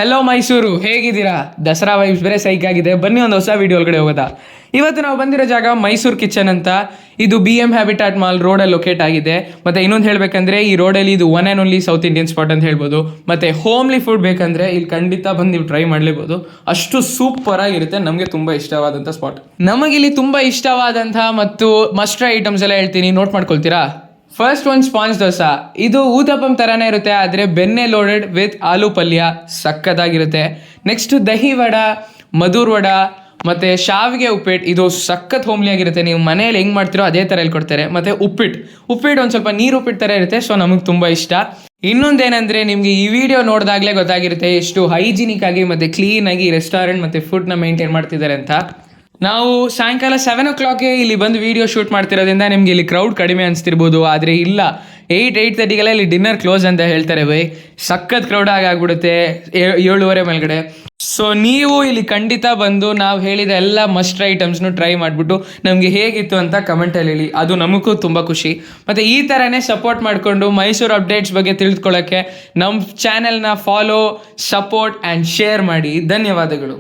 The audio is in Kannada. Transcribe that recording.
ಹೆಲೋ ಮೈಸೂರು, ಹೇಗಿದ್ದೀರಾ? ದಸರಾ ವೈಬ್ಸ್ ಬೇರೆ ಸೈಕ್ ಆಗಿದೆ. ಬನ್ನಿ ಒಂದು ಹೊಸ ವಿಡಿಯೋ ಒಳಗಡೆ ಹೋಗೋದಾ. ಇವತ್ತು ನಾವು ಬಂದಿರೋ ಜಾಗ ಮೈಸೂರು ಕಿಚನ್ ಅಂತ. ಇದು BM ಹ್ಯಾಬಿಟಾಟ್ ಮಾಲ್ ರೋಡಲ್ಲಿ ಲೊಕೇಟ್ ಆಗಿದೆ. ಮತ್ತು ಇನ್ನೊಂದು ಹೇಳಬೇಕಂದ್ರೆ ಈ ರೋಡಲ್ಲಿ ಇದು one and only south Indian spot ಅಂತ ಹೇಳ್ಬೋದು. ಮತ್ತು ಹೋಮ್ಲಿ ಫುಡ್ ಬೇಕಂದರೆ ಇಲ್ಲಿ ಖಂಡಿತ ಬಂದು ನೀವು ಟ್ರೈ ಮಾಡಲೇಬೋದು. ಅಷ್ಟು ಸೂಪರ್ ಆಗಿರುತ್ತೆ. ನಮಗೆ ತುಂಬ ಇಷ್ಟವಾದಂಥ ಸ್ಪಾಟ್. ನಮಗಿಲ್ಲಿ ತುಂಬ ಇಷ್ಟವಾದಂಥ ಮತ್ತು ಮಸ್ಟ್ ಐಟಮ್ಸ್ ಎಲ್ಲ ಹೇಳ್ತೀನಿ, ನೋಟ್ ಮಾಡ್ಕೊಳ್ತೀರಾ? ಫಸ್ಟ್ ಒಂದು ಸ್ಪಾಂಜ್ ದೋಸಾ. ಇದು ಊತಪ್ಪಂ ಥರನೇ ಇರುತ್ತೆ, ಆದರೆ ಬೆಣ್ಣೆ ಲೋಡೆಡ್ ವಿತ್ ಆಲೂ ಪಲ್ಯ ಸಖತ್ತಾಗಿರುತ್ತೆ. ನೆಕ್ಸ್ಟ್ ದಹಿ ವಡ, ಮಧುರ್ ವಡ ಮತ್ತು ಶಾವಿಗೆ ಉಪ್ಪಿಟ್ಟು. ಇದು ಸಖತ್ ಹೋಮ್ಲಿ ಆಗಿರುತ್ತೆ. ನೀವು ಮನೇಲಿ ಹೆಂಗೆ ಮಾಡ್ತೀರೋ ಅದೇ ಥರ ಹೇಳ್ಕೊಡ್ತಾರೆ. ಮತ್ತು ಉಪ್ಪಿಟ್ಟು ಒಂದು ಸ್ವಲ್ಪ ನೀರು ಉಪ್ಪಿಟ್ಟು ಥರ ಇರುತ್ತೆ. ಸೊ ನಮಗೆ ತುಂಬ ಇಷ್ಟ. ಇನ್ನೊಂದೇನೆಂದರೆ ನಿಮಗೆ ಈ ವಿಡಿಯೋ ನೋಡಿದಾಗಲೇ ಗೊತ್ತಾಗಿರುತ್ತೆ ಎಷ್ಟು ಹೈಜಿನಿಕ್ ಆಗಿ ಮತ್ತು ಕ್ಲೀನಾಗಿ ರೆಸ್ಟೋರೆಂಟ್ ಮತ್ತು ಫುಡ್ನ ಮೇಂಟೈನ್ ಮಾಡ್ತಿದ್ದಾರೆ ಅಂತ. ನಾವು ಸಾಯಂಕಾಲ 7 o'clock ಇಲ್ಲಿ ಬಂದು ವೀಡಿಯೋ ಶೂಟ್ ಮಾಡ್ತಿರೋದ್ರಿಂದ ನಿಮಗೆ ಇಲ್ಲಿ ಕ್ರೌಡ್ ಕಡಿಮೆ ಅನಿಸ್ತಿರ್ಬೋದು. ಆದರೆ ಇಲ್ಲ, 8-8:30 ಇಲ್ಲಿ ಡಿನ್ನರ್ ಕ್ಲೋಸ್ ಅಂತ ಹೇಳ್ತಾರೆ ಬೈ. ಸಖತ್ ಕ್ರೌಡ್ ಆಗ್ಬಿಡುತ್ತೆ 7:30 ಮೇಲ್ಗಡೆ. ಸೊ ನೀವು ಇಲ್ಲಿ ಖಂಡಿತ ಬಂದು ನಾವು ಹೇಳಿದ ಎಲ್ಲ ಮಸ್ಟ್ ಐಟಮ್ಸ್ನು ಟ್ರೈ ಮಾಡಿಬಿಟ್ಟು ನಮಗೆ ಹೇಗಿತ್ತು ಅಂತ ಕಮೆಂಟಲ್ಲಿ ಹೇಳಿ. ಅದು ನಮಗೂ ತುಂಬ ಖುಷಿ. ಮತ್ತು ಈ ಥರನೇ ಸಪೋರ್ಟ್ ಮಾಡಿಕೊಂಡು ಮೈಸೂರು ಅಪ್ಡೇಟ್ಸ್ ಬಗ್ಗೆ ತಿಳಿದುಕೊಳ್ಳೋಕ್ಕೆ ನಮ್ಮ ಚಾನೆಲ್ನ ಫಾಲೋ, ಸಪೋರ್ಟ್ ಆ್ಯಂಡ್ ಶೇರ್ ಮಾಡಿ. ಧನ್ಯವಾದಗಳು.